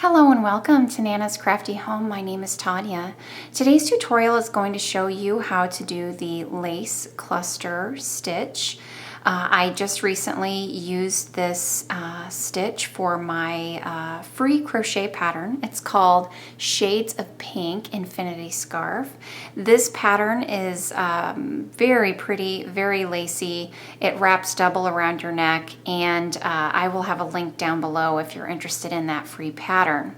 Hello and welcome to Nana's Crafty Home. My name is Tanya. Today's tutorial is going to show you how to do the lace cluster stitch. I just recently used this stitch for my free crochet pattern. It's called Shades of Pink Infinity Scarf. This pattern is very pretty, very lacy. It wraps double around your neck, and I will have a link down below if you're interested in that free pattern.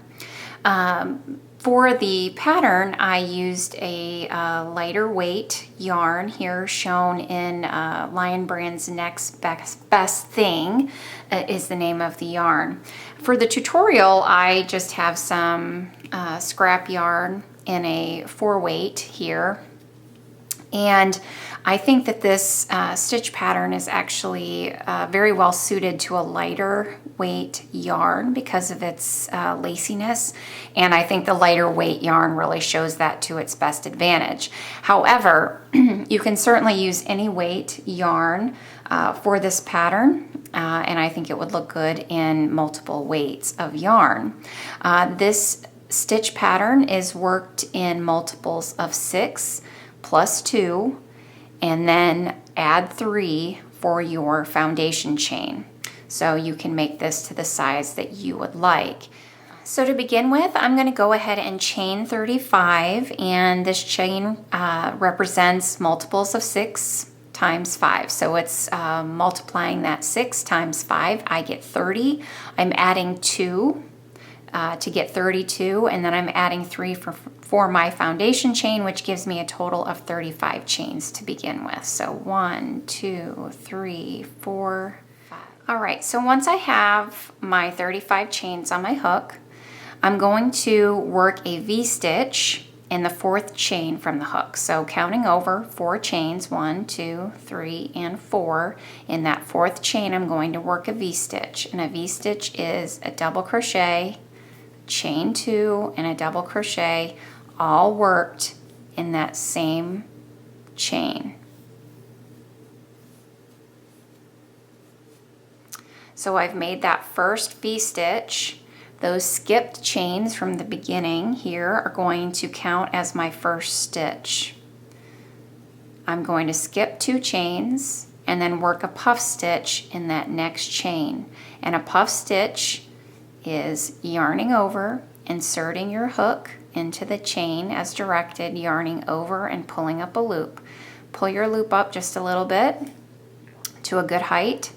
For the pattern, I used a lighter weight yarn here shown in Lion Brand's Next Best Thing is the name of the yarn. For the tutorial, I just have some scrap yarn in a 4-weight here. And I think that this stitch pattern is actually very well suited to a lighter weight yarn because of its laciness, and I think the lighter weight yarn really shows that to its best advantage. However, you can certainly use any weight yarn for this pattern, and I think it would look good in multiple weights of yarn. This stitch pattern is worked in multiples of 6 plus 2, and then add 3 for your foundation chain. So you can make this to the size that you would like. So to begin with, I'm going to go ahead and chain 35, and this chain represents multiples of 6 times 5. So it's multiplying that 6 times 5, I get 30. I'm adding 2 to get 32, and then I'm adding 3 for my foundation chain, which gives me a total of 35 chains to begin with. So 1, 2, 3, 4, 5. All right, so once I have my 35 chains on my hook, I'm going to work a V-stitch in the 4th chain from the hook. So counting over 4 chains, 1, 2, 3, and 4. In that 4th chain, I'm going to work a V-stitch, and a V-stitch is a double crochet, chain 2, and a double crochet, all worked in that same chain. So I've made that first V-stitch. Those skipped chains from the beginning here are going to count as my first stitch. I'm going to skip 2 chains and then work a puff stitch in that next chain. And a puff stitch is yarning over, inserting your hook into the chain as directed, yarning over and pulling up a loop. Pull your loop up just a little bit to a good height,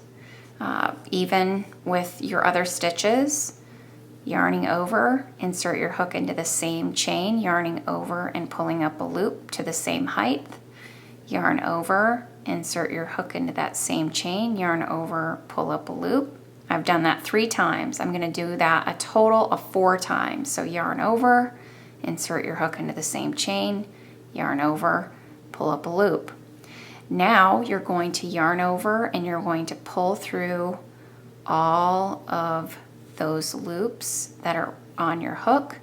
even with your other stitches. Yarning over, insert your hook into the same chain, yarning over and pulling up a loop to the same height. Yarn over, insert your hook into that same chain, yarn over, pull up a loop. I've done that 3 times. I'm going to do that a total of 4 times. So yarn over, insert your hook into the same chain, yarn over, pull up a loop. Now you're going to yarn over and you're going to pull through all of those loops that are on your hook,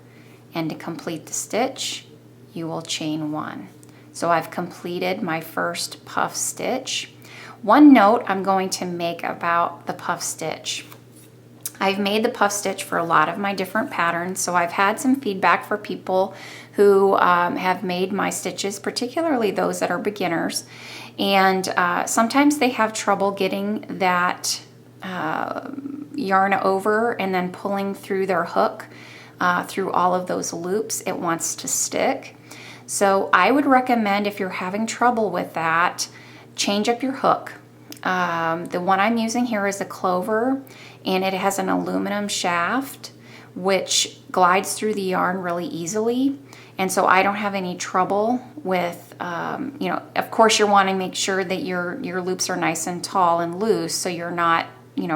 and to complete the stitch, you will chain 1. So I've completed my first puff stitch. One note I'm going to make about the puff stitch. I've made the puff stitch for a lot of my different patterns, so I've had some feedback for people who have made my stitches, particularly those that are beginners, and sometimes they have trouble getting that yarn over and then pulling through their hook through all of those loops. It wants to stick. So I would recommend, if you're having trouble with that, change up your hook. The one I'm using here is a clover, and it has an aluminum shaft which glides through the yarn really easily, and so I don't have any trouble with, of course you're wanting to make sure that your loops are nice and tall and loose so you're not,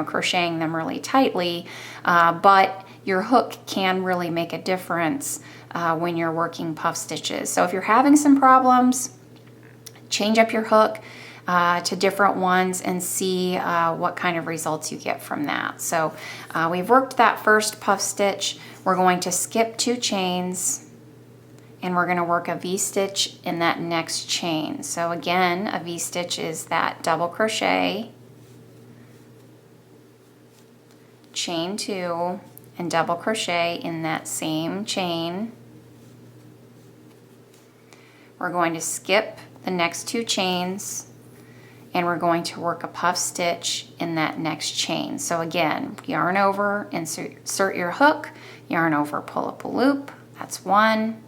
crocheting them really tightly, but your hook can really make a difference when you're working puff stitches. So if you're having some problems, change up your hook to different ones and see what kind of results you get from that. So we've worked that first puff stitch. We're going to skip 2 chains, and we're going to work a V-stitch in that next chain. So again, a V-stitch is that double crochet, chain 2, and double crochet in that same chain. We're going to skip the next 2 chains, and we're going to work a puff stitch in that next chain. So again, yarn over, insert your hook, yarn over, pull up a loop, that's 1.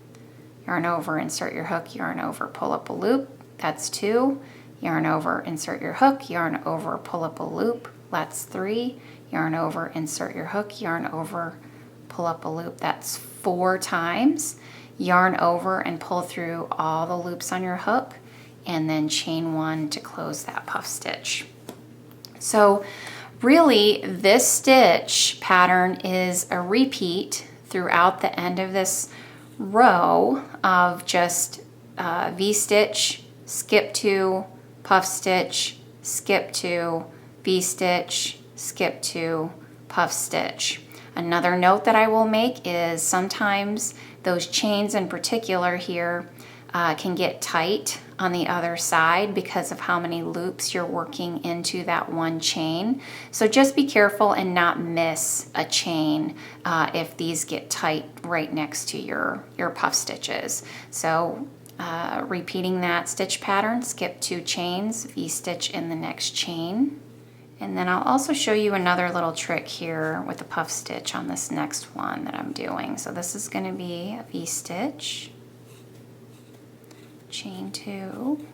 Yarn over, insert your hook, yarn over, pull up a loop, that's 2. Yarn over, insert your hook, yarn over, pull up a loop, that's 3. Yarn over, insert your hook, yarn over, pull up a loop, that's 4 times. Yarn over and pull through all the loops on your hook, and then chain 1 to close that puff stitch. So really, this stitch pattern is a repeat throughout the end of this row of just V-stitch, skip 2, puff stitch, skip 2, V-stitch, skip 2, puff stitch. Another note that I will make is sometimes those chains in particular here can get tight on the other side because of how many loops you're working into that one chain. So just be careful and not miss a chain if these get tight right next to your puff stitches. So repeating that stitch pattern, skip 2 chains, V-stitch in the next chain. And then I'll also show you another little trick here with the puff stitch on this next one that I'm doing. So this is going to be a V-stitch, chain 2,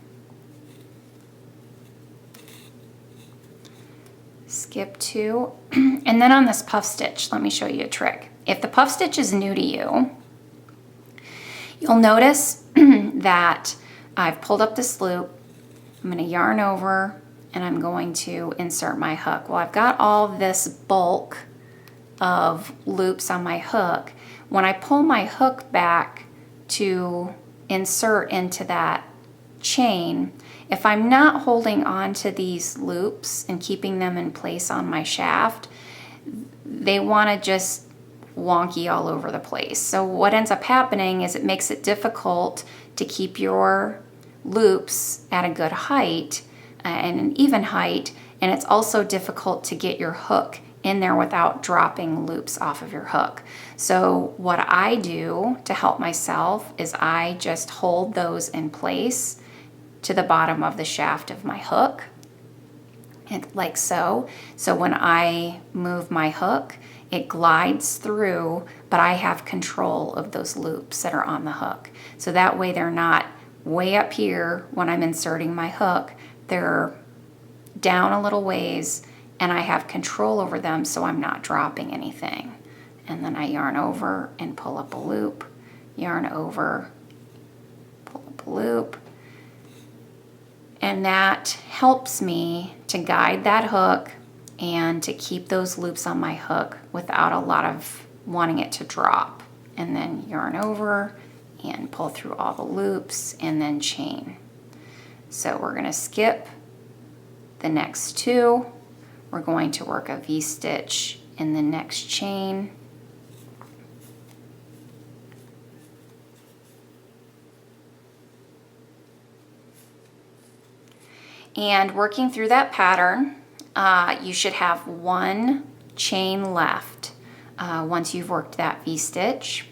skip 2, and then on this puff stitch, let me show you a trick. If the puff stitch is new to you, you'll notice that I've pulled up this loop, I'm going to yarn over, and I'm going to insert my hook. Well, I've got all this bulk of loops on my hook. When I pull my hook back to insert into that chain, if I'm not holding on to these loops and keeping them in place on my shaft, they want to just wonky all over the place. So what ends up happening is it makes it difficult to keep your loops at a good height and an even height, and it's also difficult to get your hook in there without dropping loops off of your hook. So what I do to help myself is I just hold those in place to the bottom of the shaft of my hook, and like so. So when I move my hook, it glides through, but I have control of those loops that are on the hook. So that way they're not way up here when I'm inserting my hook. They're down a little ways, and I have control over them so I'm not dropping anything. And then I yarn over and pull up a loop, yarn over, pull up a loop. And that helps me to guide that hook and to keep those loops on my hook without a lot of wanting it to drop. And then yarn over and pull through all the loops and then chain. So we're going to skip the next 2. We're going to work a V-stitch in the next chain. And working through that pattern, you should have 1 chain left once you've worked that V-stitch.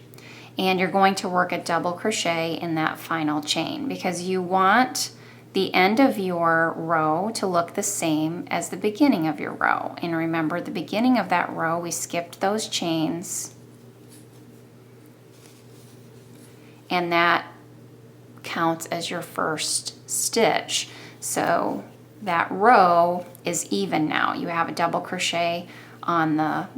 And you're going to work a double crochet in that final chain because you want the end of your row to look the same as the beginning of your row. And remember, the beginning of that row, we skipped those chains, and that counts as your first stitch. So that row is even now. You have a double crochet on the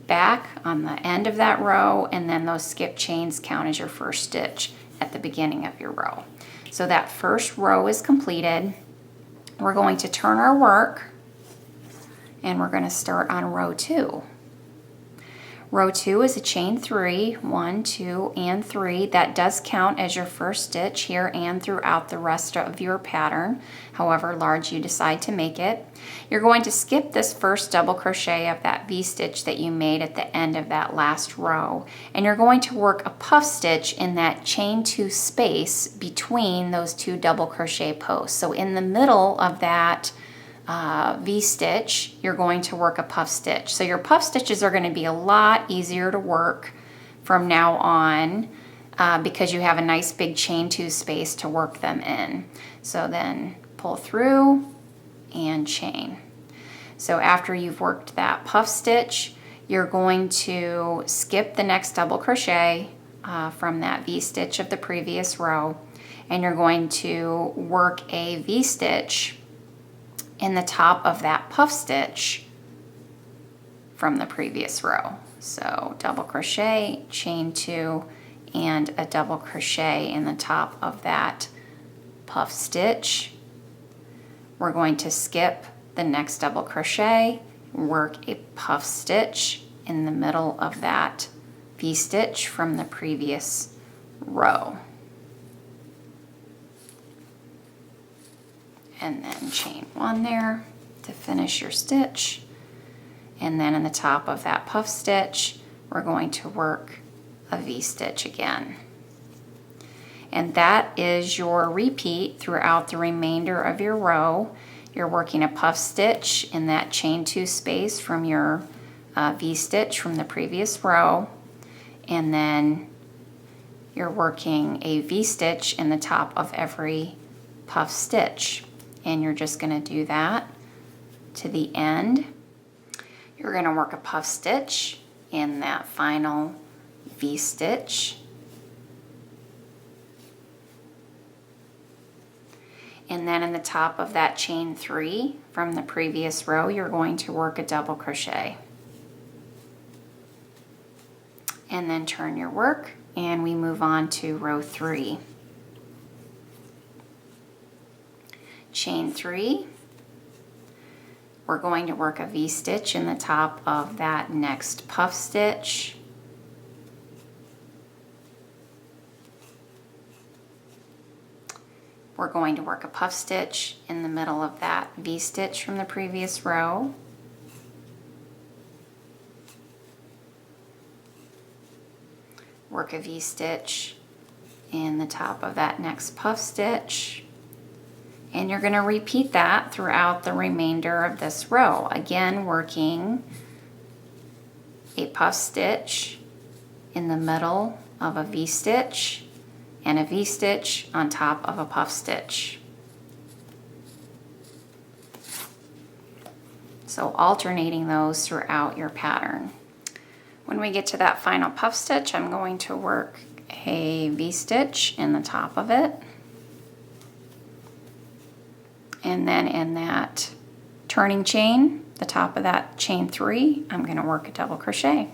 back, on the end of that row, and then those skip chains count as your first stitch at the beginning of your row. So that first row is completed. We're going to turn our work, and we're going to start on row 2. Row 2 is a chain 3, 1, 2, and 3. That does count as your first stitch here and throughout the rest of your pattern, however large you decide to make it. You're going to skip this first double crochet of that V-stitch that you made at the end of that last row, and you're going to work a puff stitch in that chain 2 space between those 2 double crochet posts. So in the middle of that V-stitch, you're going to work a puff stitch. So your puff stitches are going to be a lot easier to work from now on because you have a nice big chain 2 space to work them in. So then pull through and chain. So after you've worked that puff stitch, you're going to skip the next double crochet from that V-stitch of the previous row, and you're going to work a V-stitch in the top of that puff stitch from the previous row. So double crochet, chain 2, and a double crochet in the top of that puff stitch. We're going to skip the next double crochet, work a puff stitch in the middle of that V-stitch from the previous row. And then chain 1 there to finish your stitch. And then in the top of that puff stitch, we're going to work a V-stitch again. And that is your repeat throughout the remainder of your row. You're working a puff stitch in that chain 2 space from your V-stitch from the previous row, and then you're working a V-stitch in the top of every puff stitch. And you're just going to do that to the end. You're going to work a puff stitch in that final V-stitch. And then in the top of that chain 3 from the previous row, you're going to work a double crochet. And then turn your work, and we move on to row 3. Chain 3. We're going to work a V-stitch in the top of that next puff stitch. We're going to work a puff stitch in the middle of that V-stitch from the previous row. Work a V-stitch in the top of that next puff stitch. And you're going to repeat that throughout the remainder of this row. Again, working a puff stitch in the middle of a V-stitch and a V-stitch on top of a puff stitch. So alternating those throughout your pattern. When we get to that final puff stitch, I'm going to work a V-stitch in the top of it. And then in that turning chain, the top of that chain 3, I'm going to work a double crochet.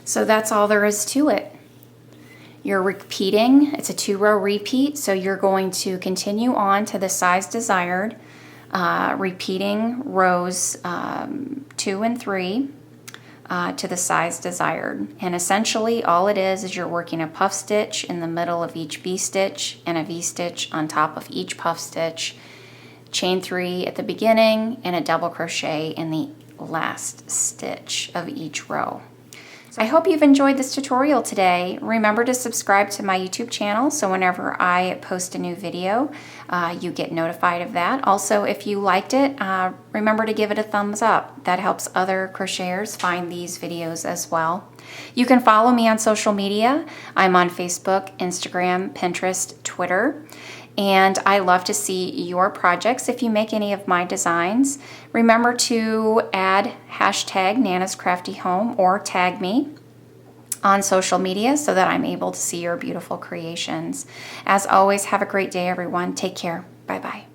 So that's all there is to it. You're repeating, it's a 2-row repeat, so you're going to continue on to the size desired, repeating rows 2 and 3 to the size desired. And essentially all it is you're working a puff stitch in the middle of each V-stitch and a V-stitch on top of each puff stitch, chain 3 at the beginning, and a double crochet in the last stitch of each row. I hope you've enjoyed this tutorial today. Remember to subscribe to my YouTube channel so whenever I post a new video, you get notified of that. Also, if you liked it, remember to give it a thumbs up. That helps other crocheters find these videos as well. You can follow me on social media. I'm on Facebook, Instagram, Pinterest, Twitter. And I love to see your projects if you make any of my designs. Remember to add hashtag Nana's Crafty Home or tag me on social media so that I'm able to see your beautiful creations. As always, have a great day, everyone. Take care. Bye-bye.